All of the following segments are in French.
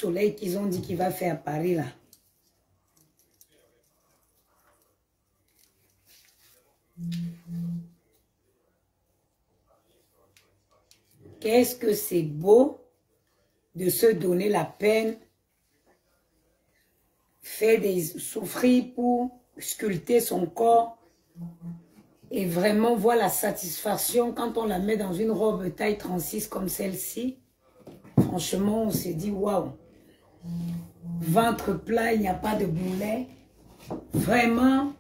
soleil qu'ils ont dit qu'il va faire à Paris, là. Qu'est-ce que c'est beau de se donner la peine, souffrir pour sculpter son corps et vraiment voir la satisfaction quand on la met dans une robe taille 36 comme celle-ci. Franchement, on s'est dit waouh. Ventre plat, il n'y a pas de boulet. Vraiment,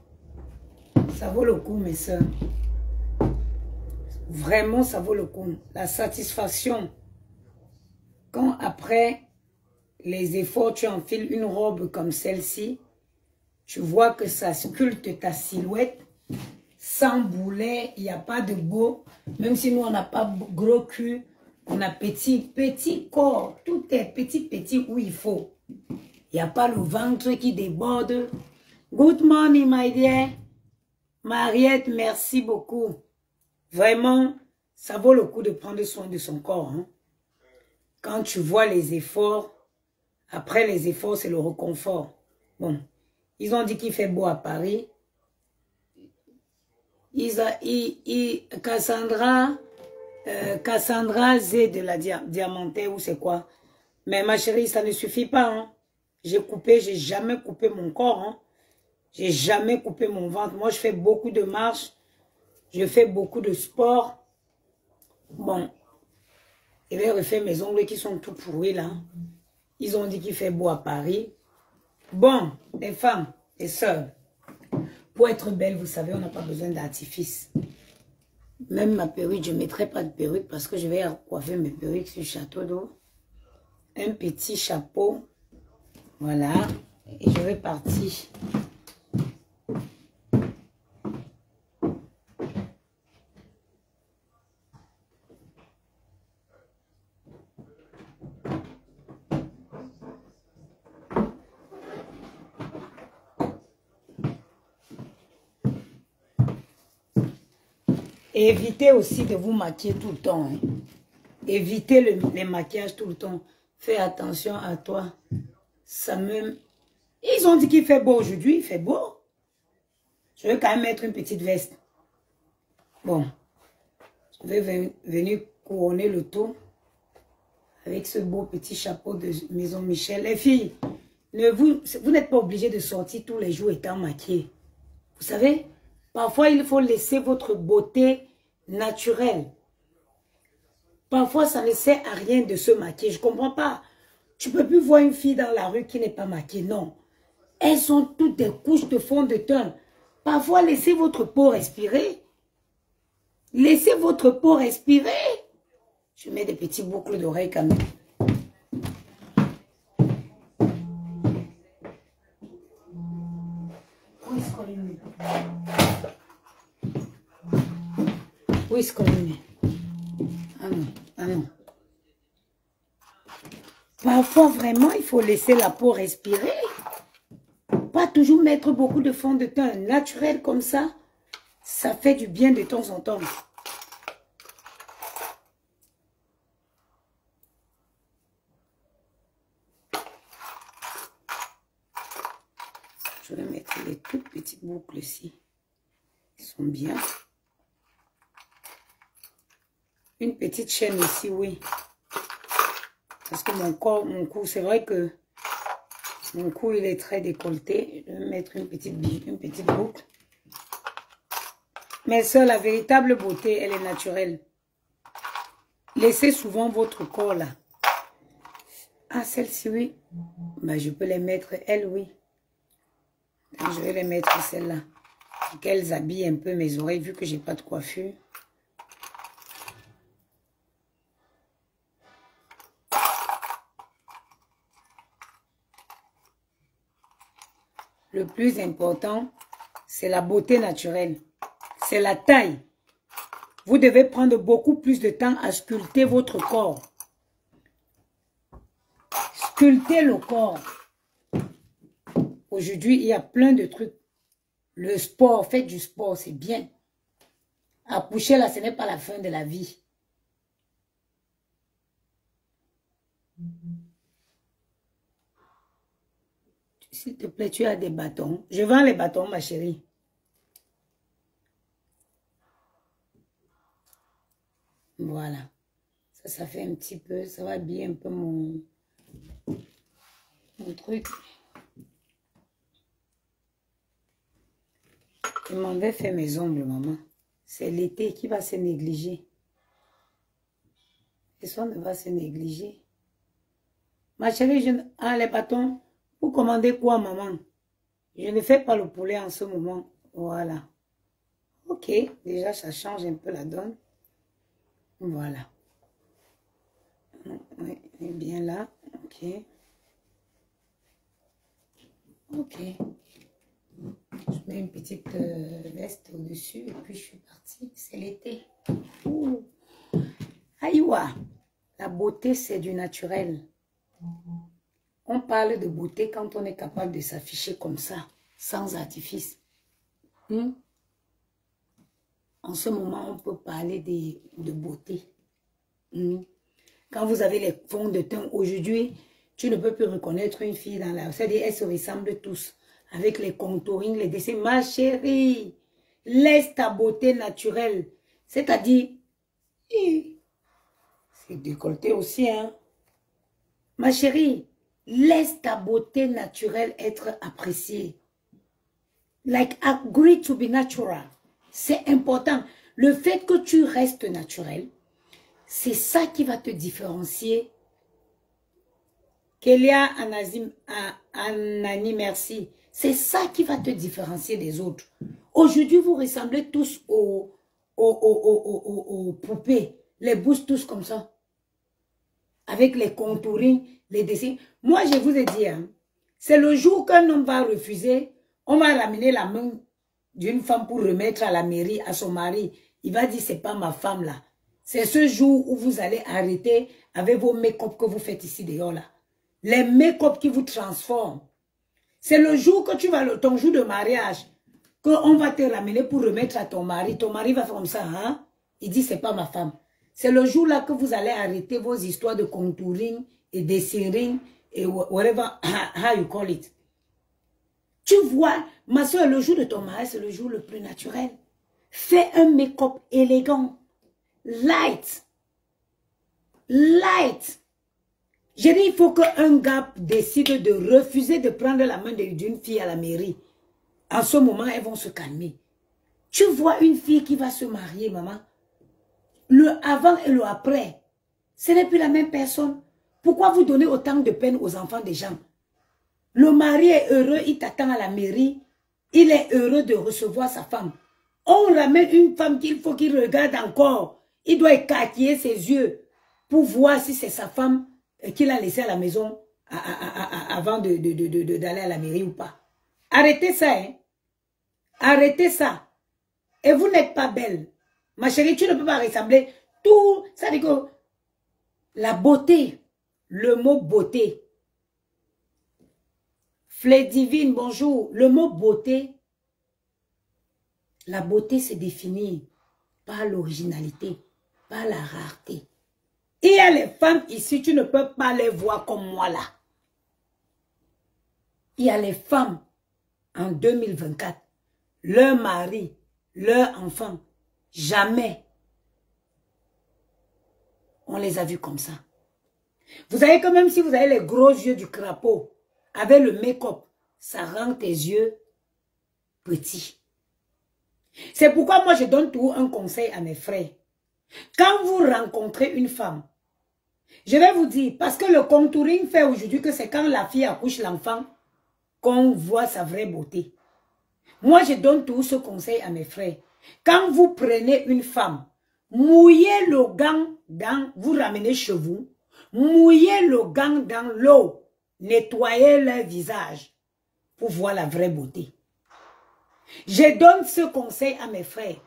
ça vaut le coup, mes soeurs. Vraiment, ça vaut le coup. La satisfaction. Quand après les efforts, tu enfiles une robe comme celle-ci, tu vois que ça sculpte ta silhouette. Sans boulet, il n'y a pas de beau. Même si nous, on n'a pas gros cul, on a petit corps. Tout est petit où il faut. Il n'y a pas le ventre qui déborde. Good morning, my dear. Mariette, merci beaucoup. Vraiment, ça vaut le coup de prendre soin de son corps. Hein. Quand tu vois les efforts, après les efforts, c'est le réconfort. Bon, ils ont dit qu'il fait beau à Paris. Cassandra Z de la Diamantaire ou c'est quoi? Mais ma chérie, ça ne suffit pas. Hein. J'ai jamais coupé mon corps. Hein. J'ai jamais coupé mon ventre. Moi, je fais beaucoup de marches. Je fais beaucoup de sport. Bon, je vais refaire mes ongles qui sont tout pourris là. Ils ont dit qu'il fait beau à Paris. Bon, les femmes, les sœurs, pour être belle, vous savez, on n'a pas besoin d'artifice. Même ma perruque, je ne mettrai pas de perruque parce que je vais coiffer mes perruques sur Château d'Eau. Un petit chapeau. Voilà. Et je vais partir. Et évitez aussi de vous maquiller tout le temps. Hein. Évitez les maquillages tout le temps. Fais attention à toi. Ça me... Ils ont dit qu'il fait beau aujourd'hui. Il fait beau. Je vais quand même mettre une petite veste. Bon. Je vais venir couronner le tout. Avec ce beau petit chapeau de Maison Michel. Les filles, vous n'êtes pas obligés de sortir tous les jours étant maquillés. Vous savez, parfois il faut laisser votre beauté naturelle. Parfois ça ne sert à rien de se maquiller. Je ne comprends pas. Tu ne peux plus voir une fille dans la rue qui n'est pas maquillée. Non. Elles ont toutes des couches de fond de teint. Parfois laissez votre peau respirer. Laissez votre peau respirer. Je mets des petits boucles d'oreilles quand même. Où est-ce qu'on le met? Ah non, ah non. Parfois, vraiment, il faut laisser la peau respirer. Pas toujours mettre beaucoup de fond de teint naturel comme ça. Ça fait du bien de temps en temps. Je vais mettre les toutes petites boucles ici. Ils sont bien. Une petite chaîne ici, oui. Parce que mon cou, c'est vrai que mon cou, il est très décolleté. Je vais mettre une petite boucle. Mais ça, la véritable beauté, elle est naturelle. Laissez souvent votre corps là. Ah, celle-ci, oui. Ben, je peux les mettre, elles, oui. Donc, je vais les mettre celle-là. Qu'elles habillent un peu mes oreilles, vu que j'ai pas de coiffure. Le plus important, c'est la beauté naturelle. C'est la taille. Vous devez prendre beaucoup plus de temps à sculpter votre corps. Sculpter le corps. Aujourd'hui, il y a plein de trucs. Le sport, faites du sport, c'est bien. Accoucher là, ce n'est pas la fin de la vie. S'il te plaît, tu as des bâtons. Je vends les bâtons, ma chérie. Voilà. Ça fait un petit peu, ça va habiller un peu mon truc. Je m'en vais faire mes ongles, maman. C'est l'été qui va se négliger. Personne ne va se négliger. Ma chérie, les bâtons, vous commandez quoi, maman? Je ne fais pas le poulet en ce moment. Voilà. Ok, déjà, ça change un peu la donne. Voilà. Oui, bien là. Ok. Ok. Je mets une petite veste au-dessus et puis je suis partie. C'est l'été. Aïwa. La beauté, c'est du naturel. On parle de beauté quand on est capable de s'afficher comme ça, sans artifice. En ce moment, on peut parler de beauté. Quand vous avez les fonds de teint aujourd'hui, tu ne peux plus reconnaître une fille dans la... C'est-à-dire, elles se ressemblent tous. Avec les contouring, les dessins. Ma chérie, laisse ta beauté naturelle. C'est-à-dire, c'est décolleté aussi, hein. Ma chérie, laisse ta beauté naturelle être appréciée. Like, agree to be natural. C'est important. Le fait que tu restes naturel, c'est ça qui va te différencier. Kélia Anani, merci. C'est ça qui va te différencier des autres. Aujourd'hui, vous ressemblez tous aux poupées. Les bouches tous comme ça. Avec les contourings, les dessins. Moi, je vous ai dit, hein, c'est le jour qu'un homme va refuser, on va ramener la main d'une femme pour remettre à la mairie, à son mari. Il va dire, c'est pas ma femme là. C'est ce jour où vous allez arrêter avec vos make-up que vous faites ici dehors là. Les make-up qui vous transforment. C'est le jour que tu vas, ton jour de mariage, qu'on va te ramener pour remettre à ton mari. Ton mari va faire comme ça, hein? Il dit, c'est pas ma femme. C'est le jour là que vous allez arrêter vos histoires de contouring et de et whatever, how you call it. Tu vois, ma soeur, le jour de ton mariage, c'est le jour le plus naturel. Fais un make-up élégant. Light. Light. J'ai dit, il faut qu'un gars décide de refuser de prendre la main d'une fille à la mairie. En ce moment, elles vont se calmer. Tu vois une fille qui va se marier, maman. Le avant et le après, ce n'est plus la même personne. Pourquoi vous donnez autant de peine aux enfants des gens? Le mari est heureux, il t'attend à la mairie. Il est heureux de recevoir sa femme. On ramène une femme qu'il faut qu'il regarde encore. Il doit écarquiller ses yeux pour voir si c'est sa femme qu'il a laissée à la maison avant d'aller à la mairie ou pas. Arrêtez ça, hein. Arrêtez ça. Et vous n'êtes pas belle. Ma chérie, tu ne peux pas ressembler. Tout, ça dit que la beauté, le mot beauté. Flé divine, bonjour. Le mot beauté, la beauté se définit par l'originalité, par la rareté. Il y a les femmes ici, tu ne peux pas les voir comme moi là. Il y a les femmes en 2024, leur mari, leur enfant, jamais on les a vus comme ça. Vous savez que même si vous avez les gros yeux du crapaud, avec le make-up, ça rend tes yeux petits. C'est pourquoi moi je donne toujours un conseil à mes frères. Quand vous rencontrez une femme, je vais vous dire, parce que le contouring fait aujourd'hui que c'est quand la fille accouche l'enfant qu'on voit sa vraie beauté. Moi je donne toujours ce conseil à mes frères. Quand vous prenez une femme, mouillez le gant dans, vous ramenez chez vous, mouillez le gant dans l'eau, nettoyez leur visage pour voir la vraie beauté. Je donne ce conseil à mes frères.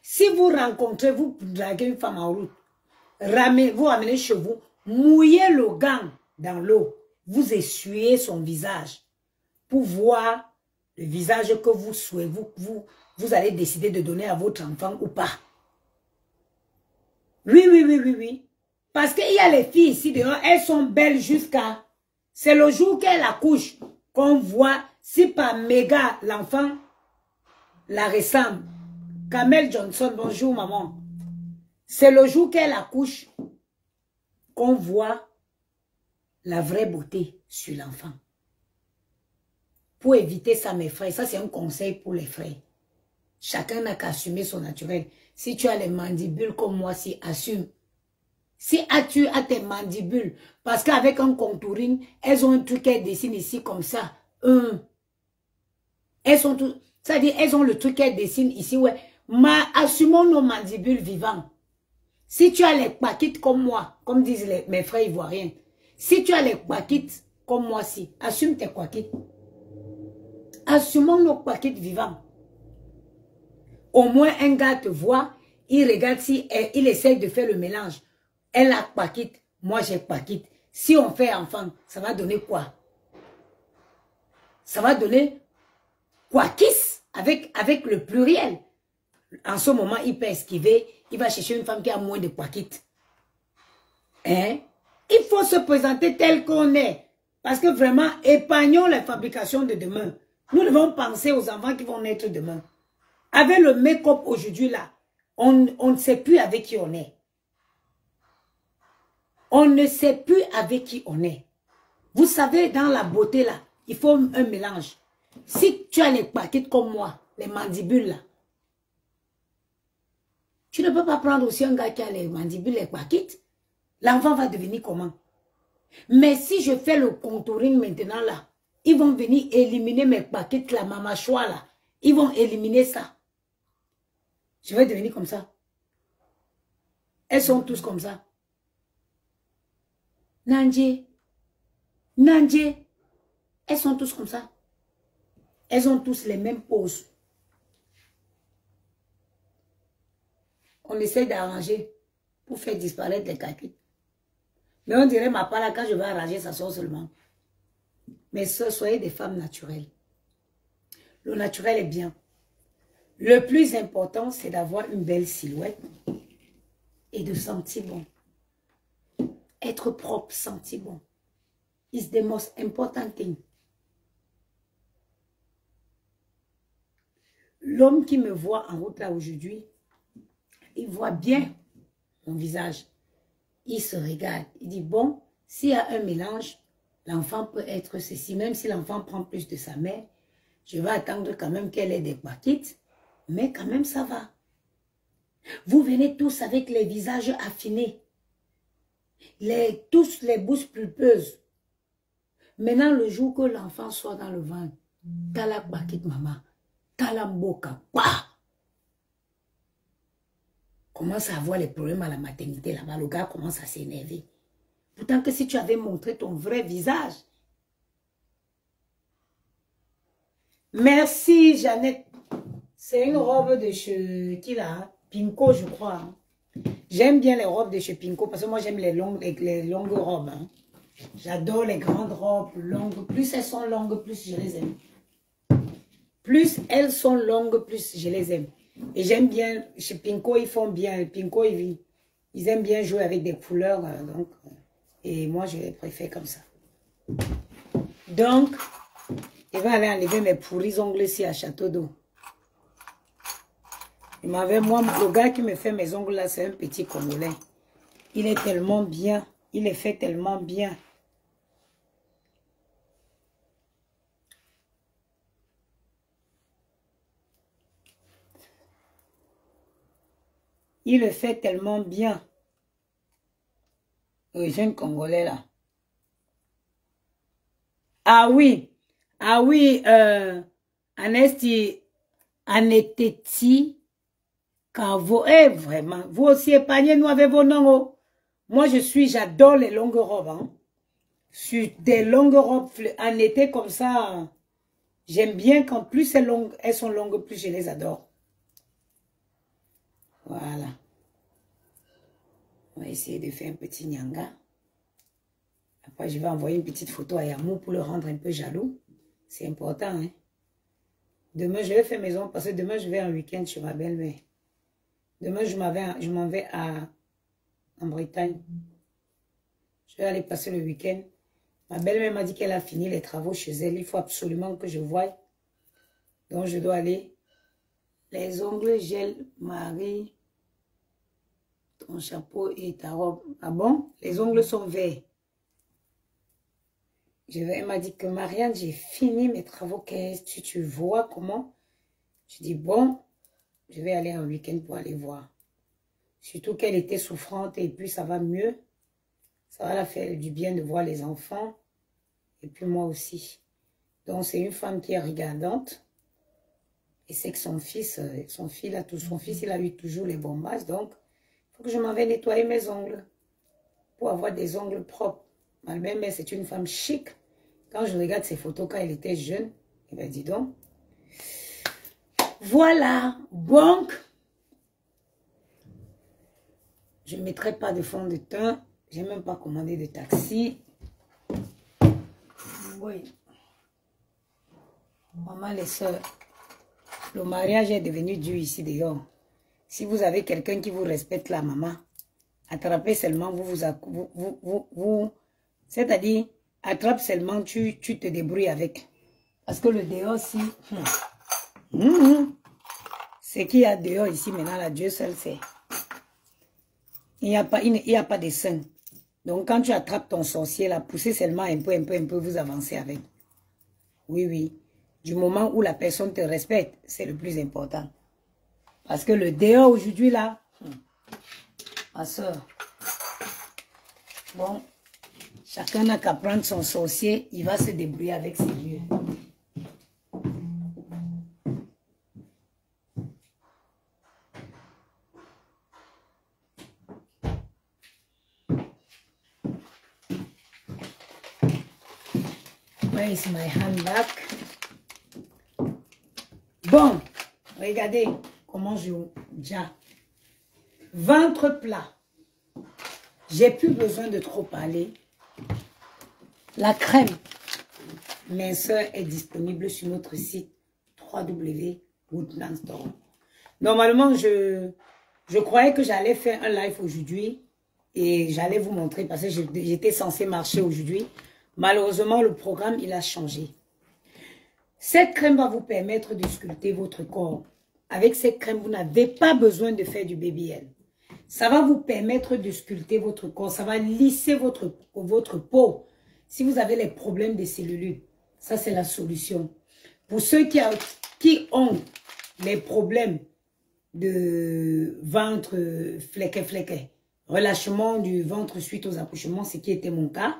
Si vous rencontrez, vous draguez une femme en route, vous ramenez chez vous, mouillez le gant dans l'eau, vous essuyez son visage pour voir le visage que vous souhaitez, vous allez décider de donner à votre enfant ou pas. Oui, oui, oui, oui, oui. Parce qu'il y a les filles ici dehors, elles sont belles jusqu'à... C'est le jour qu'elles accouchent. qu'on voit, si par méga, l'enfant la ressemble. Kamel Johnson, bonjour maman. C'est le jour qu'elle accouche qu'on voit la vraie beauté sur l'enfant. Pour éviter ça, mes frères, ça c'est un conseil pour les frères. Chacun n'a qu'à assumer son naturel. Si tu as les mandibules comme moi, si assume. Si tu as tes mandibules, parce qu'avec un contouring, elles ont un truc qu'elles dessinent ici comme ça. Elles sont tout, c'est-à-dire elles ont le truc qu'elles dessinent ici, ouais. Assumons nos mandibules vivants. Si tu as les paquites comme moi, comme disent mes frères ivoiriens, si tu as les paquites comme moi, si, assume tes paquites. Assumons nos paquites vivants. Au moins un gars te voit, il regarde si il essaie de faire le mélange. Elle a paquite, moi j'ai paquite. Si on fait enfant, ça va donner quoi? Ça va donner quoi? Kiss avec le pluriel. En ce moment, il peut esquiver, il va chercher une femme qui a moins de paquite. Hein? Il faut se présenter tel qu'on est. Parce que vraiment, épargnons la fabrication de demain. Nous devons penser aux enfants qui vont naître demain. Avec le make-up aujourd'hui là, on ne sait plus avec qui on est. On ne sait plus avec qui on est. Vous savez, dans la beauté là, il faut un mélange. Si tu as les paquettes comme moi, les mandibules là, tu ne peux pas prendre aussi un gars qui a les mandibules, les paquettes. L'enfant va devenir comment? Mais si je fais le contouring maintenant là, ils vont venir éliminer mes paquettes là, ma mâchoire là. Ils vont éliminer ça. Je vais devenir comme ça. Elles sont tous comme ça. Nandje. Elles sont tous comme ça. Elles ont tous les mêmes poses. On essaie d'arranger pour faire disparaître les calculs. Mais on dirait, ma part là, quand je vais arranger, ça sort seulement. Mais soyez des femmes naturelles. Le naturel est bien. Le plus important, c'est d'avoir une belle silhouette et de sentir bon. Être propre, sentir bon. It's the most important thing. L'homme qui me voit en route là aujourd'hui, il voit bien mon visage. Il se regarde. Il dit, bon, s'il y a un mélange, l'enfant peut être ceci. Même si l'enfant prend plus de sa mère, je vais attendre quand même qu'elle ait des paquettes. Mais quand même, ça va. Vous venez tous avec les visages affinés. Tous les bouches pulpeuses. Maintenant, le jour que l'enfant soit dans le ventre, t'as la paquette, maman. T'as la mboka. Commence à avoir les problèmes à la maternité là-bas. Le gars commence à s'énerver. Pourtant que si tu avais montré ton vrai visage. Merci, Jeannette. C'est une robe de chez qui là? Pinko, je crois. Hein. J'aime bien les robes de chez Pinko parce que moi j'aime les longues robes. Hein. J'adore les grandes robes longues. Plus elles sont longues, plus je les aime. Plus elles sont longues, plus je les aime. Et j'aime bien, chez Pinko, ils font bien. Pinko, ils aiment bien jouer avec des couleurs. Donc, et moi, je les préfère comme ça. Donc, je vais aller enlever mes pourris ongles ici à Château d'Eau. Moi, le gars qui me fait mes ongles là, c'est un petit Congolais. Il est tellement bien. Il les fait tellement bien. Il le fait tellement bien. Le jeune Congolais là. Ah oui, Anesti, Aneteti, Kavo, vraiment, vous aussi épargnez-nous avec vos noms. Oh. Moi j'adore les longues robes. Hein. Sur des longues robes en été comme ça, j'aime bien quand plus elles sont longues, plus je les adore. Voilà. On va essayer de faire un petit nyanga. Après, je vais envoyer une petite photo à Yamou pour le rendre un peu jaloux. C'est important, hein. Demain, je vais faire maison parce que demain, je vais en week-end chez ma belle-mère. Demain, je m'en vais en Bretagne. Je vais aller passer le week-end. Ma belle-mère m'a dit qu'elle a fini les travaux chez elle. Il faut absolument que je voie. Donc, je dois aller. Les ongles, gel, Marie, ton chapeau et ta robe. Ah bon? Les ongles sont verts. Elle m'a dit que Marianne, j'ai fini mes travaux. Qu'est-ce que tu vois comment? Je dis bon, je vais aller un week-end pour aller voir. Surtout qu'elle était souffrante et puis ça va mieux. Ça va la faire du bien de voir les enfants. Et puis moi aussi. Donc c'est une femme qui est regardante. Et c'est que son fils, son fils, il a eu toujours les bombasses. Donc, il faut que je m'en vais nettoyer mes ongles. Pour avoir des ongles propres. Ma mère, c'est une femme chic. Quand je regarde ses photos quand elle était jeune, eh bien dis donc. Voilà. Donc, je ne mettrai pas de fond de teint. Je n'ai même pas commandé de taxi. Oui. Maman, les soeurs, le mariage est devenu dur ici dehors. Si vous avez quelqu'un qui vous respecte, la maman, attrapez seulement, c'est-à-dire, attrape seulement, tu te débrouilles avec. Parce que le dehors, si, ce qu'il y a dehors ici, maintenant, là, Dieu seul sait. Il n'y a pas de sein. Donc, quand tu attrapes ton sorcier, là, poussez seulement un peu, vous avancez avec. Oui, oui. Du moment où la personne te respecte, c'est le plus important. Parce que le dehors aujourd'hui, là, ma soeur, bon, chacun n'a qu'à prendre son sorcier, il va se débrouiller avec ses lieux. Where is my handbag? Bon, regardez comment je... Déjà, ventre plat. J'ai plus besoin de trop parler. La crème minceur est disponible sur notre site www.woodlandstore. Normalement, je croyais que j'allais faire un live aujourd'hui et j'allais vous montrer parce que j'étais censée marcher aujourd'hui. Malheureusement, le programme, il a changé. Cette crème va vous permettre de sculpter votre corps. Avec cette crème, vous n'avez pas besoin de faire du BBL. Ça va vous permettre de sculpter votre corps. Ça va lisser votre peau. Si vous avez les problèmes de cellulite, ça c'est la solution. Pour ceux qui ont les problèmes de ventre flequet, relâchement du ventre suite aux accouchements, ce qui était mon cas.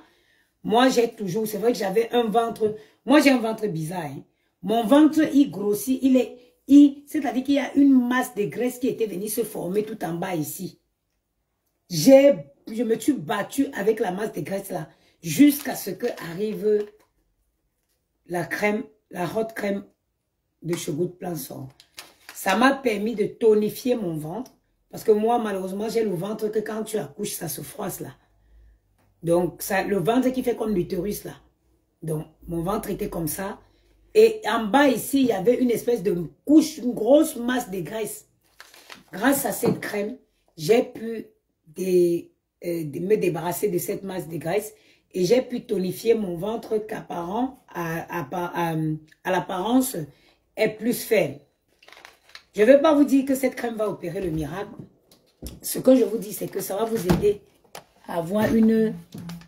Moi, j'ai toujours, c'est vrai que j'avais un ventre, moi j'ai un ventre bizarre. Hein. Mon ventre, il grossit, c'est-à-dire qu'il y a une masse de graisse qui était venue se former tout en bas ici. Je me suis battue avec la masse de graisse là, jusqu'à ce que arrive la crème, la haute crème de Chevaux de Plançon. Ça m'a permis de tonifier mon ventre, parce que moi, malheureusement, j'ai le ventre que quand tu accouches, ça se froisse là. Donc, le ventre qui fait comme l'utérus là. Donc, mon ventre était comme ça. Et en bas ici, il y avait une espèce de couche, une grosse masse de graisse. Grâce à cette crème, j'ai pu me débarrasser de cette masse de graisse. Et j'ai pu tonifier mon ventre qu'apparent, à l'apparence, est plus faible. Je ne vais pas vous dire que cette crème va opérer le miracle. Ce que je vous dis, c'est que ça va vous aider à avoir une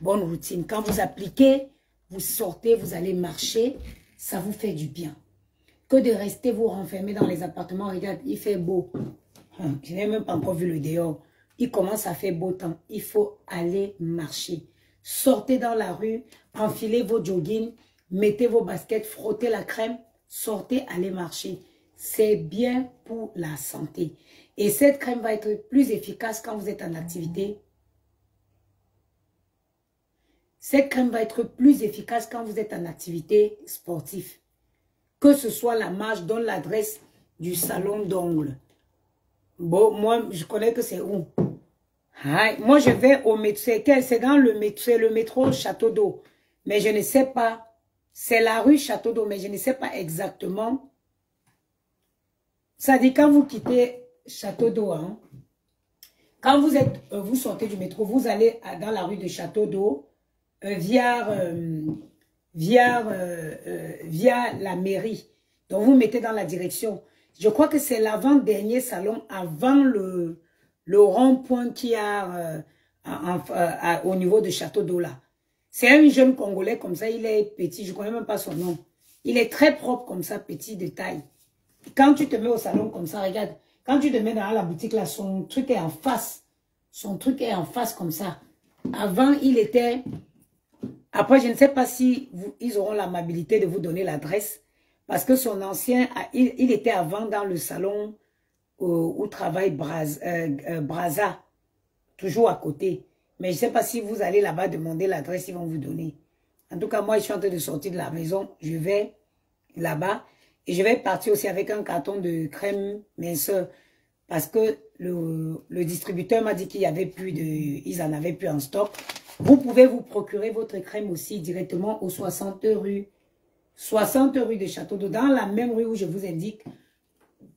bonne routine. Quand vous appliquez, vous sortez, vous allez marcher, ça vous fait du bien. Que de rester vous renfermer dans les appartements. Regarde, il fait beau. Je n'ai même pas encore vu le dehors. Il commence à faire beau temps. Il faut aller marcher. Sortez dans la rue, enfilez vos joggings, mettez vos baskets, frottez la crème, sortez, allez marcher. C'est bien pour la santé. Et cette crème va être plus efficace quand vous êtes en activité. Cette crème va être plus efficace quand vous êtes en activité sportive. Que ce soit la marche, donne l'adresse du salon d'ongles. Bon, moi, je connais que c'est où. Moi, je vais au métro. C'est dans le métro Château d'Eau. Mais je ne sais pas. C'est la rue Château d'Eau, mais je ne sais pas exactement. Ça dit quand vous quittez Château d'Eau, hein, quand vous sortez du métro, vous allez dans la rue de Château d'Eau. via la mairie. Donc, vous mettez dans la direction. Je crois que c'est l'avant-dernier salon avant le rond-point qu'il y a au niveau de Château d'Eau là. C'est un jeune Congolais comme ça, il est petit, je ne connais même pas son nom. Il est très propre comme ça, petit de taille. Quand tu te mets au salon comme ça, regarde, quand tu te mets dans la boutique là, son truc est en face. Son truc est en face comme ça. Avant, il était... Après, je ne sais pas si ils auront l'amabilité de vous donner l'adresse. Parce que son ancien, il était avant dans le salon où travaille Braza. Toujours à côté. Mais je ne sais pas si vous allez là-bas demander l'adresse, ils vont vous donner. En tout cas, moi, je suis en train de sortir de la maison. Je vais là-bas. Et je vais partir aussi avec un carton de crème minceur. Parce que le distributeur m'a dit qu'il y avait plus ils en avaient plus en stock. Vous pouvez vous procurer votre crème aussi directement au 60 rue de Château d'Eau. Dans la même rue où je vous indique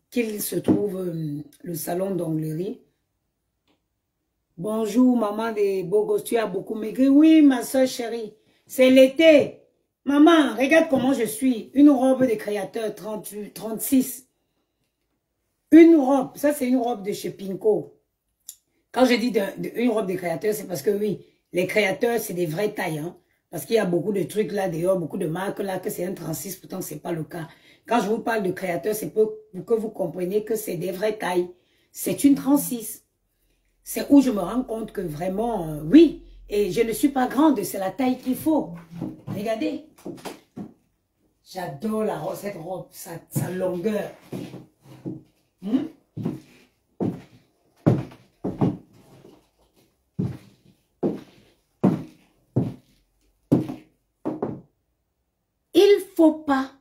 qu'il se trouve le salon d'onglerie. Bonjour, maman des beaux gosses, tu as beaucoup maigri. Oui, ma soeur chérie, c'est l'été. Maman, regarde comment je suis. Une robe de créateur 36. Une robe, ça c'est une robe de chez Pinko. Quand je dis une robe de créateur, c'est parce que oui, les créateurs, c'est des vraies tailles. Hein, parce qu'il y a beaucoup de trucs là dehors, beaucoup de marques là, que c'est un 36, pourtant ce n'est pas le cas. Quand je vous parle de créateur, c'est pour que vous compreniez que c'est des vraies tailles. C'est une 36. C'est où je me rends compte que vraiment, oui, et je ne suis pas grande, c'est la taille qu'il faut. Regardez. J'adore cette robe, sa longueur. Il ne faut pas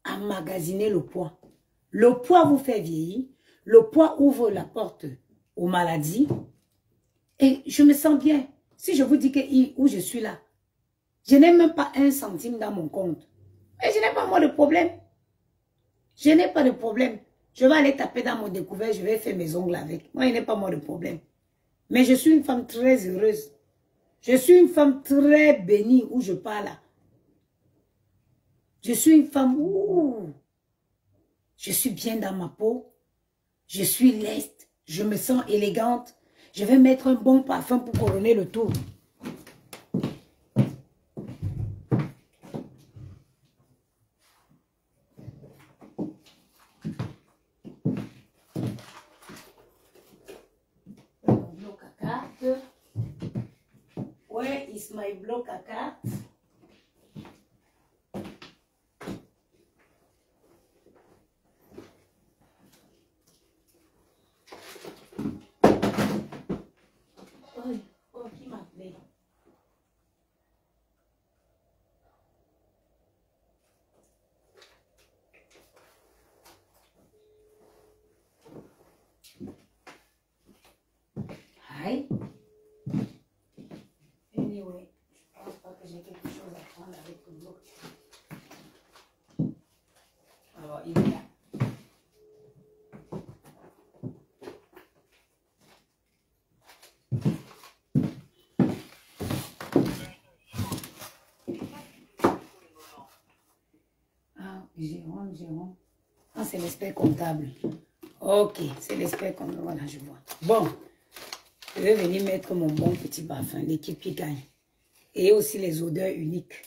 emmagasiner le poids. Le poids vous fait vieillir. Le poids ouvre la porte aux maladies. Et je me sens bien. Si je vous dis que où je suis là, je n'ai même pas 1 centime dans mon compte. Mais je n'ai pas moi de problème. Je n'ai pas de problème. Je vais aller taper dans mon découvert, je vais faire mes ongles avec. Moi, je n'ai pas moi de problème. Mais je suis une femme très heureuse. Je suis une femme très bénie où je pars là. Je suis une femme où je suis bien dans ma peau. Je suis leste. Je me sens élégante. Je vais mettre un bon parfum pour couronner le tout. Bloc à carte. Where is my bloc à carte? Qui m'appelait? Hi. Anyway, je pense pas que j'ai quelque chose à prendre avec le bloc. Alors, il est là. Jérôme. Ah, c'est l'expert comptable. Ok, c'est l'expert comptable. Voilà, je vois. Bon, je vais venir mettre mon bon petit parfum, l'équipe qui gagne. Et aussi les odeurs uniques.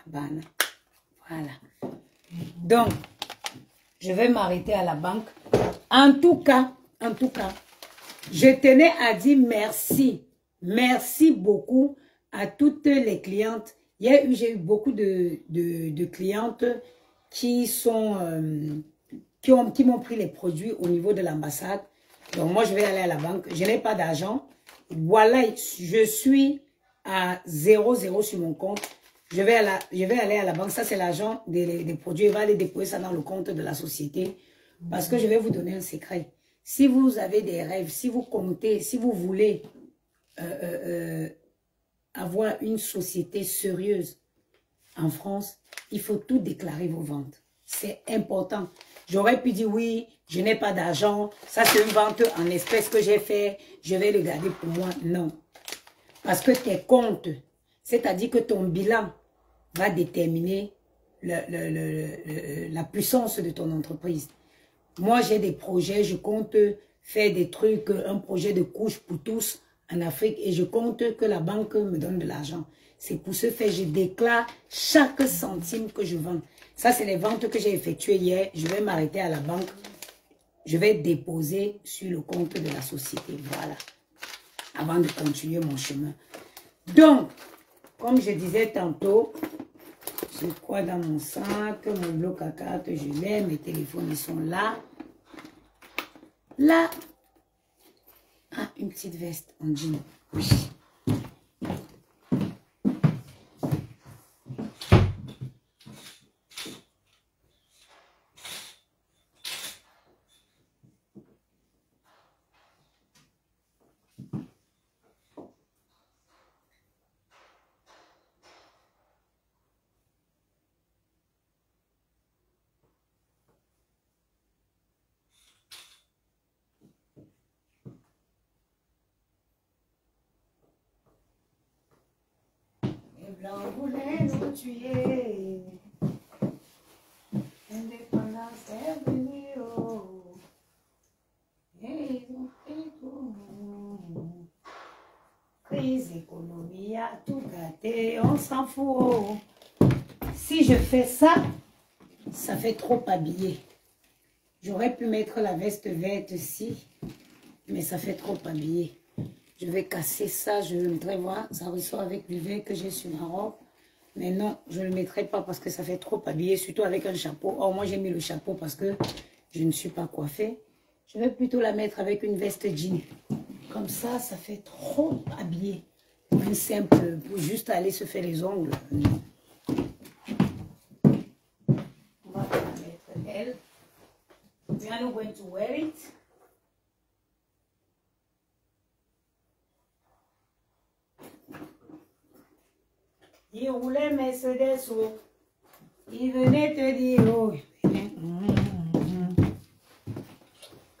Habana. Voilà. Donc, je vais m'arrêter à la banque. En tout cas, je tenais à dire merci. Merci beaucoup à toutes les clientes. J'ai eu beaucoup de clientes qui m'ont pris les produits au niveau de l'ambassade. Donc moi, je vais aller à la banque. Je n'ai pas d'argent. Voilà, je suis à 0,0 sur mon compte. Je vais aller à la banque. Ça, c'est l'argent des produits. Je vais aller déposer ça dans le compte de la société. Parce que je vais vous donner un secret. Si vous avez des rêves, si vous comptez, si vous voulez avoir une société sérieuse en France, il faut tout déclarer vos ventes. C'est important. J'aurais pu dire oui, je n'ai pas d'argent. Ça, c'est une vente en espèces que j'ai fait. Je vais le garder pour moi. Non. Parce que tes comptes, c'est-à-dire que ton bilan va déterminer la puissance de ton entreprise. Moi, j'ai des projets. Je compte faire des trucs, un projet de couche pour tous en Afrique. Et je compte que la banque me donne de l'argent. C'est pour ce fait, je déclare chaque centime que je vends. Ça, c'est les ventes que j'ai effectuées hier. Je vais m'arrêter à la banque. Je vais déposer sur le compte de la société. Voilà. Avant de continuer mon chemin. Donc, comme je disais tantôt, j'ai quoi dans mon sac? Mon bloc à cartes, je l'ai. Mes téléphones, ils sont là. Là. Ah, une petite veste en jean. Oui. Les blancs voulaient nous tuer. Indépendance est venue. Oh. Et ils ont fait tout. Crise économie a tout gâté. On s'en fout. Oh. Si je fais ça, ça fait trop habillé. J'aurais pu mettre la veste verte ici, mais ça fait trop habillé. Je vais casser ça, je le mettrai, voir, ça ressort avec le vert que j'ai sur ma robe. Mais non, je ne le mettrai pas parce que ça fait trop habillé, surtout avec un chapeau. Or, moi, j'ai mis le chapeau parce que je ne suis pas coiffée. Je vais plutôt la mettre avec une veste jean. Comme ça, ça fait trop habillé. Une simple, pour juste aller se faire les ongles. Non. On va la mettre, elle. We are not going to wear it. Il roulait Mercedes, oh. Il venait te dire, oh.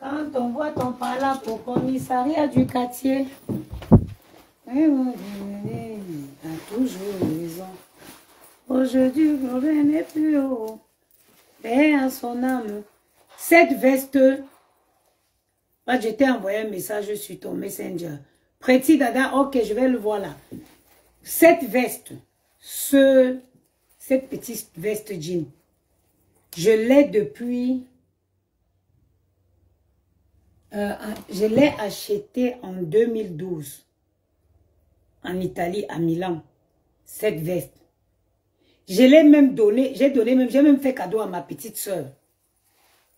Quand on voit ton parlant pour commissariat du quartier, a toujours raison. Aujourd'hui, le n'est plus haut. Paix à son âme. Cette veste, je t'ai envoyé un message sur ton Messenger. Pretty Dada, ok, je vais le voir là. Cette veste, cette petite veste jean, je l'ai depuis, je l'ai achetée en 2012, en Italie, à Milan, cette veste. Je l'ai même donnée, j'ai même fait cadeau à ma petite soeur.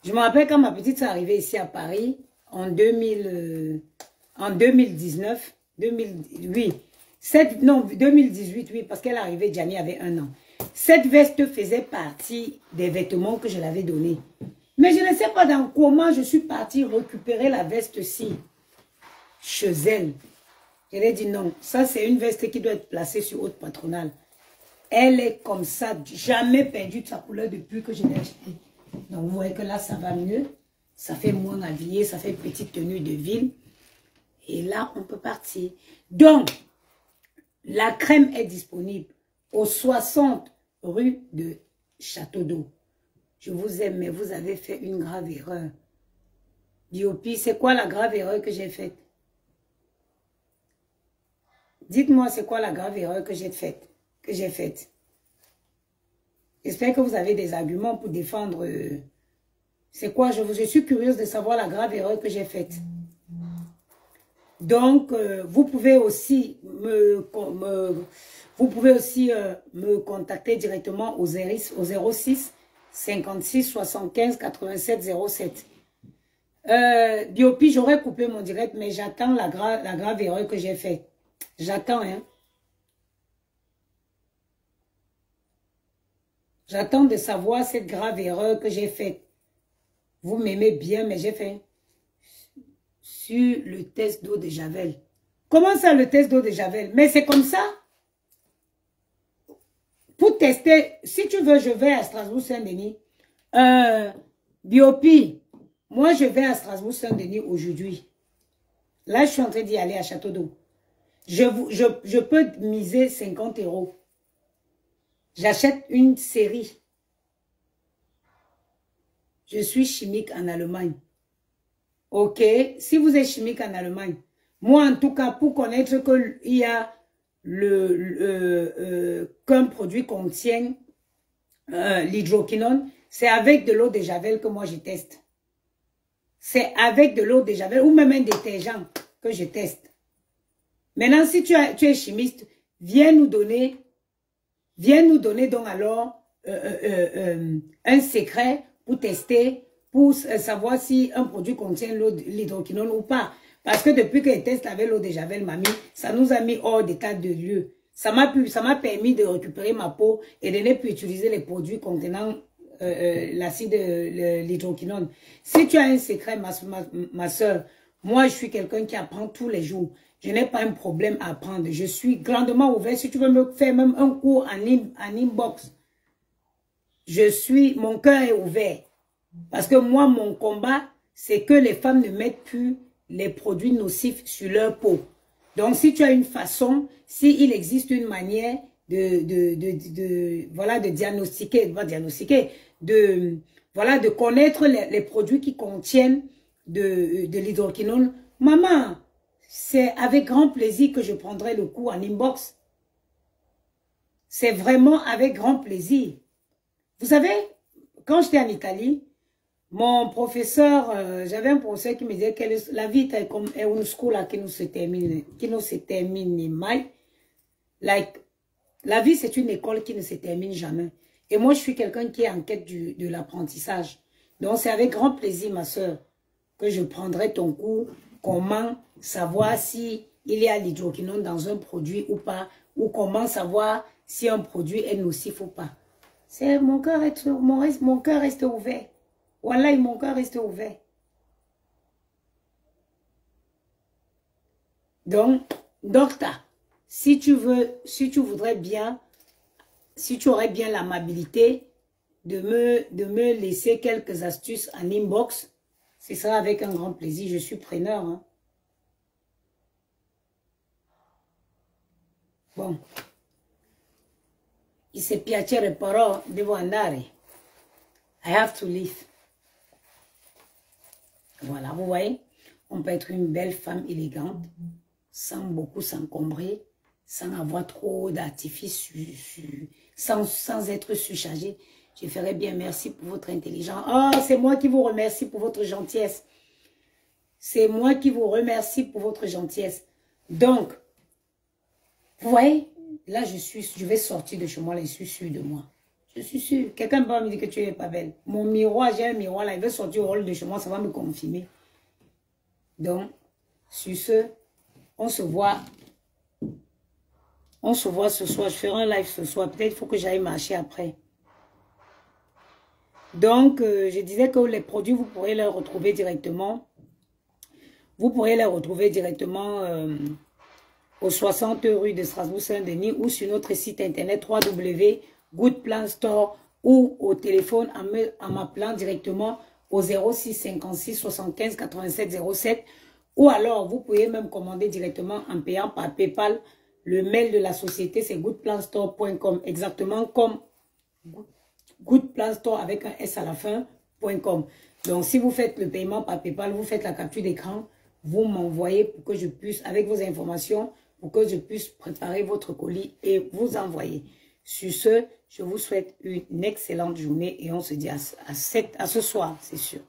Je me rappelle quand ma petite soeur est arrivée ici à Paris, en 2019, 2008, 2018, oui, parce qu'elle est arrivée, Gianni avait 1 an. Cette veste faisait partie des vêtements que je l'avais donné. Mais je ne sais pas dans comment je suis partie récupérer la veste-ci chez elle. Je lui ai dit non, ça c'est une veste qui doit être placée sur haute patronale. Elle est comme ça, jamais perdu de sa couleur depuis que je l'ai achetée. Donc vous voyez que là ça va mieux, ça fait moins habillé, ça fait petite tenue de ville. Et là on peut partir. Donc, la crème est disponible au 60 rue de Château d'Eau. Je vous aime, mais vous avez fait une grave erreur. Diopi, c'est quoi la grave erreur que j'ai faite? Dites-moi, c'est quoi la grave erreur que j'ai faite? J'espère que vous avez des arguments pour défendre. C'est quoi? Je suis curieuse de savoir la grave erreur que j'ai faite. Donc, vous pouvez aussi me contacter directement au 06 56 75 87 07. Biopi, j'aurais coupé mon direct, mais j'attends la grave erreur que j'ai faite. J'attends, hein. J'attends de savoir cette grave erreur que j'ai faite. Vous m'aimez bien, mais j'ai fait sur le test d'eau de Javel. Comment ça, le test d'eau de Javel? Mais c'est comme ça. Pour tester, si tu veux, je vais à Strasbourg-Saint-Denis. Biopi, moi je vais à Strasbourg-Saint-Denis aujourd'hui. Là, je suis en train d'y aller à Château d'Eau. Je peux miser 50 €. J'achète une série. Je suis chimique en Allemagne. Ok, si vous êtes chimique en Allemagne, moi en tout cas, pour connaître qu'il y a qu'un produit contient l'hydroquinone, c'est avec de l'eau de Javel que moi je teste. C'est avec de l'eau de Javel ou même un détergent que je teste. Maintenant, si tu es chimiste, viens nous donner donc alors un secret pour tester, pour savoir si un produit contient l'hydroquinone ou pas. Parce que depuis que je teste avec l'eau de Javel, mamie, ça nous a mis hors d'état de lieu. Ça m'a permis de récupérer ma peau et de ne plus utiliser les produits contenant l'acide, l'hydroquinone. Si tu as un secret, ma soeur, moi je suis quelqu'un qui apprend tous les jours. Je n'ai pas un problème à apprendre. Je suis grandement ouvert. Si tu veux me faire même un cours en inbox, mon cœur est ouvert. Parce que moi, mon combat, c'est que les femmes ne mettent plus les produits nocifs sur leur peau. Donc, si tu as une façon, s'il existe une manière de diagnostiquer, de connaître les produits qui contiennent de l'hydroquinone, maman, c'est avec grand plaisir que je prendrai le cours en inbox. C'est vraiment avec grand plaisir. Vous savez, quand j'étais en Italie, mon professeur, j'avais un professeur qui me disait que la vie est comme une scuola qui nous se termine mal. Like, la vie, c'est une école qui ne se termine jamais. Et moi, je suis quelqu'un qui est en quête de l'apprentissage. Donc, c'est avec grand plaisir, ma soeur, que je prendrai ton cours. Comment savoir si il y a l'hydroquinone dans un produit ou pas, ou comment savoir si un produit est nocif ou pas. Mon cœur reste ouvert. Voilà, mon cœur reste ouvert. Donc, docteur, si tu voudrais bien, si tu aurais bien l'amabilité de me laisser quelques astuces en inbox, ce sera avec un grand plaisir. Je suis preneur. Hein. Bon. Il se piacere però devo andare. I have to leave. Voilà, vous voyez, on peut être une belle femme élégante, sans beaucoup s'encombrer, sans avoir trop d'artifices, sans être surchargé. Je ferais bien merci pour votre intelligence. Oh, c'est moi qui vous remercie pour votre gentillesse. C'est moi qui vous remercie pour votre gentillesse. Donc, vous voyez, là, je vais sortir de chez moi, là, je suis sûre de moi. Je suis sûre. Quelqu'un va me dire que tu n'es pas belle. Mon miroir, j'ai un miroir, là, il veut sortir au rôle de chez moi, ça va me confirmer. Donc, sur ce, on se voit ce soir. Je ferai un live ce soir. Peut-être qu'il faut que j'aille marcher après. Donc, je disais que les produits, vous pourrez les retrouver directement. Vous pourrez les retrouver directement au 60 rue de Strasbourg-Saint-Denis ou sur notre site internet www.goodplan Store ou au téléphone en m'appelant directement au 06 56 75 87 07 ou alors vous pouvez même commander directement en payant par PayPal. Le mail de la société c'est goodplanstore.com, exactement comme goodplanstore avec un S à la fin.com. Donc si vous faites le paiement par PayPal, vous faites la capture d'écran, vous m'envoyez pour que je puisse, avec vos informations, pour que je puisse préparer votre colis et vous envoyer. Sur ce, je vous souhaite une excellente journée et on se dit à ce soir, c'est sûr.